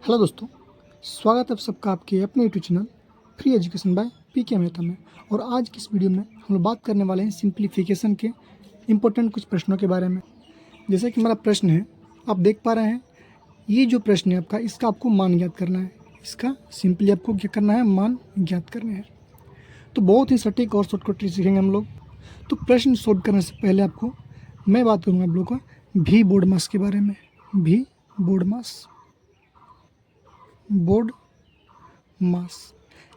Hello दोस्तों, स्वागत है आप सबका आपके अपने YouTube channel free education by PK Mehta में। और आज की इस वीडियो में हम लोग बात करने वाले हैं सिंप्लीफिकेशन के इम्पोर्टेंट कुछ प्रश्नों के बारे में। जैसे कि हमारा प्रश्न है, आप देख पा रहे हैं, ये जो प्रश्न है आपका, इसका आपको मान ज्ञात करना है। इसका सिंपली आपको क्या करना है, मान ज्ञात करने हैं। तो बहुत ही सटीक और शॉर्टकट ट्रिक सीखेंगे हम लोग। तो प्रश्न सोल्व करने से पहले आपको मैं बात करूँगा आप लोगों को भी बोर्ड मास के बारे में। भी बोर्ड मास,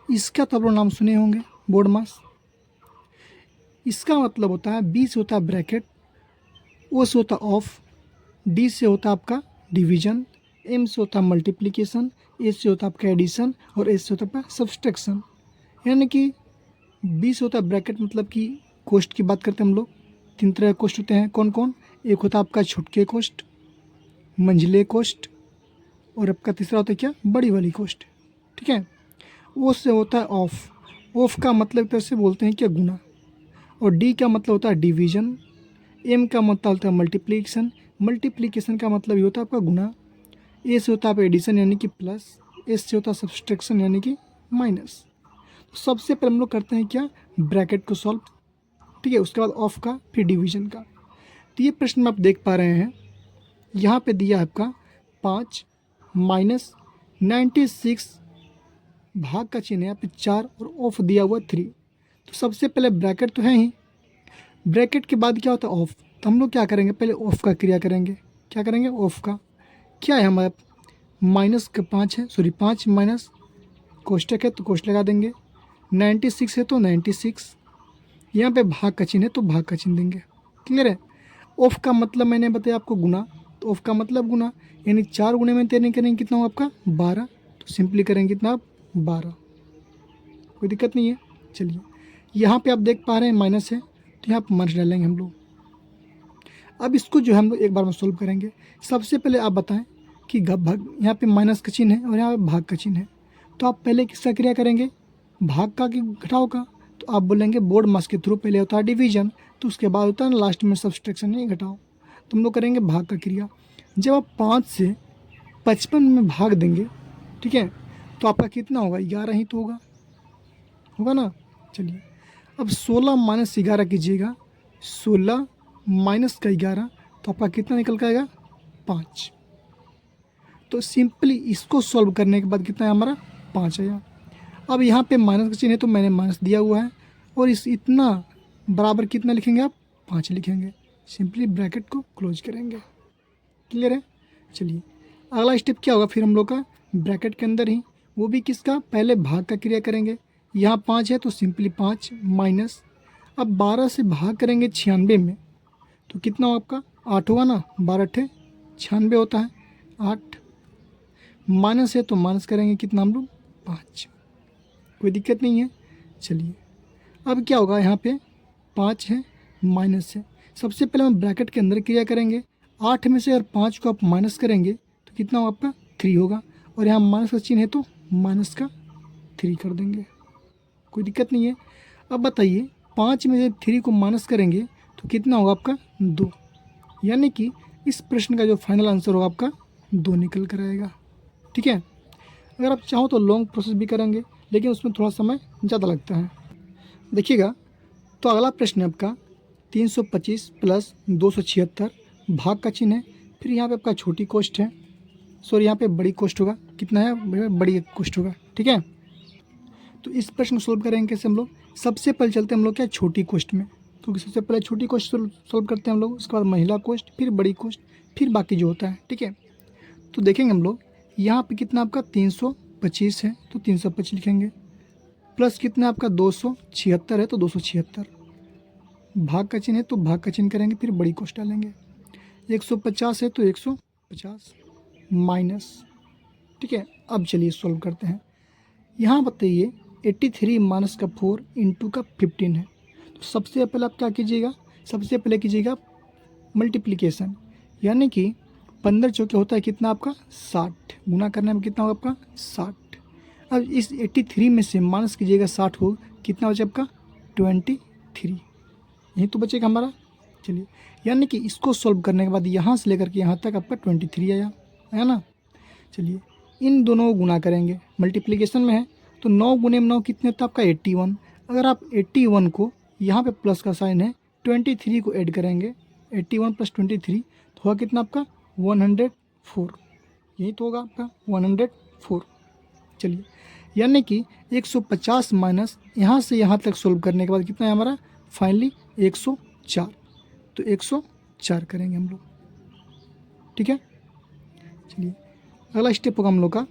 इसका तो आप लोग नाम सुने होंगे, बोर्ड मास। इसका मतलब होता है, बी से होता है ब्रैकेट, ओ से होता है ऑफ, डी से होता है आपका डिवीजन, एम से होता है मल्टीप्लिकेशन, ए से होता है आपका एडिशन और एस से होता है आपका सब्सट्रैक्शन। यानी कि बी से होता है ब्रैकेट, मतलब कि कोष्ट की बात करते हैं हम लोग। तीन तरह के कोष्ट होते हैं, कौन कौन? एक होता है आपका छोटके कोष्ट, मंझले कोष्ट, और आपका तीसरा होता है क्या, बड़ी वाली कोष्ट। ठीक है। ओ से होता है ऑफ, ऑफ का मतलब एक तरह से बोलते हैं क्या, गुना। और डी का मतलब होता है डिवीजन, एम का मतलब होता है मल्टीप्लिकेशन, मल्टीप्लिकेशन का मतलब ये होता है आपका गुना, ए से होता है एडिशन यानी कि प्लस, एस से होता है सब्सट्रैक्शन यानी कि माइनस। तो सबसे पहले हम लोग करते हैं क्या, ब्रैकेट को सॉल्व। ठीक है, उसके बाद ऑफ का, फिर डिवीजन का। तो ये प्रश्न में आप देख पा रहे हैं, यहाँ पे दिया है आपका 5 माइनस 96, भाग का चिन्ह है यहाँ पे 4 और ऑफ दिया हुआ 3। तो सबसे पहले ब्रैकेट तो है ही, ब्रैकेट के बाद क्या होता है ऑफ। तो हम लोग क्या करेंगे, पहले ऑफ का क्रिया करेंगे। क्या करेंगे, ऑफ का। क्या है हमारा, माइनस का 5 है, सॉरी 5 माइनस कोष्टक है तो कोष्ट लगा देंगे, 96 है तो 96, यहाँ पे भाग का चिन्ह है तो भाग का चिन्ह देंगे। क्लियर है। ऑफ का मतलब मैंने बताया आपको गुना, तो ऑफ का मतलब गुना, यानी 4 गुणे में 13 करेंगे कितना होगा आपका 12। तो सिंपली करेंगे कितना आप 12, कोई दिक्कत नहीं है। चलिए, यहाँ पे आप देख पा रहे हैं माइनस है, तो यहाँ पर माइनस डालेंगे हम लोग। अब इसको जो है हम लोग एक बार में सोल्व करेंगे। सबसे पहले आप बताएं कि भाग, यहाँ पे माइनस का चिन्ह है और यहाँ पे भाग का चिन्ह है, तो आप पहले किसका क्रिया करेंगे, भाग का कि घटाव का? तो आप बोलेंगे बोर्ड मास के थ्रू पहले होता है डिवीजन, तो उसके बाद होता है ना लास्ट में सब्सट्रैक्शन नहीं घटाओ। तो हम लोग करेंगे भाग का क्रिया। जब आप 5 से 55 में भाग देंगे, ठीक है, तो आपका कितना होगा, 11 ही तो होगा ना। चलिए, अब 16 माइनस 11 कीजिएगा, 16 माइनस का 11, तो आपका कितना निकल के आएगा 5। तो सिंपली इसको सॉल्व करने के बाद कितना है हमारा 5 आया। अब यहाँ पे माइनस का चिन्ह है तो मैंने माइनस दिया हुआ है, और इस इतना बराबर कितना लिखेंगे आप, 5 लिखेंगे। सिंपली ब्रैकेट को क्लोज करेंगे। क्लियर है। चलिए, अगला स्टेप क्या होगा फिर हम लोग का, ब्रैकेट के अंदर ही, वो भी किसका, पहले भाग का क्रिया करेंगे। यहाँ 5 है तो सिंपली 5 माइनस, अब 12 से भाग करेंगे 96 में, तो कितना होगा आपका 8 होगा ना, 12 अट्ठे 96 होता है 8, माइनस है तो माइनस करेंगे कितना हम लोग 5, कोई दिक्कत नहीं है। चलिए, अब क्या होगा, यहाँ पे 5 है माइनस है, सबसे पहले हम ब्रैकेट के अंदर क्रिया करेंगे। 8 में से अगर 5 को आप माइनस करेंगे तो कितना होगा आपका 3 होगा, और यहाँ माइनस का चिन्ह है तो माइनस का 3 कर देंगे, कोई दिक्कत नहीं है। अब बताइए, 5 में से 3 को माइनस करेंगे तो कितना होगा आपका 2, यानी कि इस प्रश्न का जो फाइनल आंसर होगा आपका 2 निकल कर आएगा। ठीक है। अगर आप चाहो तो लॉन्ग प्रोसेस भी करेंगे, लेकिन उसमें थोड़ा समय ज़्यादा लगता है। देखिएगा, तो अगला प्रश्न है आपका 325 प्लस 276, भाग का चिन्ह है, फिर यहाँ पे आपका छोटी कोष्ट है, सॉरी यहाँ पे बड़ी कोष्ट होगा, कितना है, बड़ी कोष्ट होगा। ठीक है। तो इस प्रश्न को सोल्व करेंगे कैसे हम लोग, सबसे पहले चलते हैं हम लोग क्या, छोटी कोष्ट में। तो सबसे पहले छोटी कोष्ट सोल्व करते हैं हम लोग, उसके बाद महिला कोष्ट, फिर बड़ी कोष्ट, फिर बाकी जो होता है। ठीक है। तो देखेंगे हम लोग, यहाँ पे कितना आपका 325 है तो 325 लिखेंगे, प्लस कितना आपका 276 है तो 276, भाग का चिन्ह है तो भाग का चिन्ह करेंगे, फिर बड़ी कोष्ट डालेंगे। 150 है तो 150 माइनस। ठीक है। अब चलिए सॉल्व करते हैं। यहाँ बताइए 83 माइनस का 4 इंटू का 15 है, तो सबसे पहले आप क्या कीजिएगा, सबसे पहले कीजिएगा मल्टीप्लिकेशन, यानी कि 15 चौके होता है कितना आपका 60, गुना करने में कितना होगा आपका 60। अब इस 83 में से माइनस कीजिएगा 60 हो, कितना बचे आपका 23, यही तो बचेगा हमारा। चलिए, यानी कि इसको सॉल्व करने के बाद यहाँ से लेकर के यहाँ तक आपका 23 आया ना। चलिए, इन दोनों को गुना करेंगे, मल्टीप्लिकेशन में है तो 9 गुने में 9 कितने होता है आपका 81। अगर आप 81 को यहाँ पे प्लस का साइन है 23 को ऐड करेंगे, 81 + 23 तो होगा कितना आपका 104, यही तो होगा आपका 104। चलिए, यानी कि 150 माइनस यहाँ से यहाँ तक सोल्व करने के बाद कितना है हमारा फाइनली 104, तो 104 करेंगे हम लोग। ठीक है, चलिए अगला स्टेप होगा हम लोग का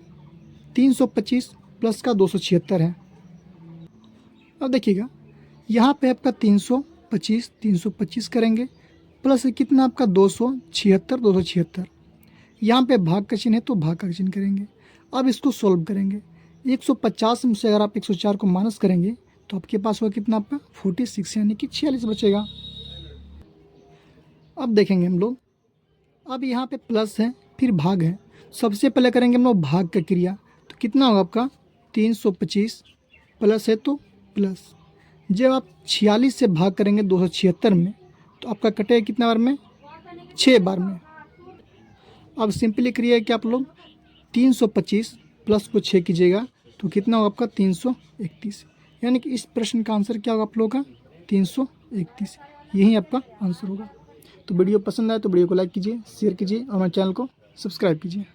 325 प्लस का 276 है। अब देखिएगा यहाँ पे आपका 325 करेंगे प्लस कितना आपका 276, यहाँ पे भाग का चिन्ह है तो भाग का चिन्ह करेंगे। अब इसको सॉल्व करेंगे, 150 में से अगर आप 104 को माइनस करेंगे तो आपके पास होगा कितना आपका 46, यानी कि 46 बचेगा। अब देखेंगे हम लोग, अब यहाँ पे प्लस है फिर भाग है, सबसे पहले करेंगे हम लोग भाग का क्रिया, तो कितना होगा आपका 325 प्लस है तो प्लस, जब आप 46 से भाग करेंगे 276 में तो आपका कटेगा कितना बार में 6 बार में। अब सिंपली क्रिया है कि आप लोग 325 प्लस को 6 कीजिएगा तो कितना होगा आपका 331, यानी कि इस प्रश्न का आंसर क्या होगा आप लोगों का 331, यही आपका आंसर होगा। तो वीडियो पसंद आए तो वीडियो को लाइक कीजिए, शेयर कीजिए और हमारे चैनल को सब्सक्राइब कीजिए।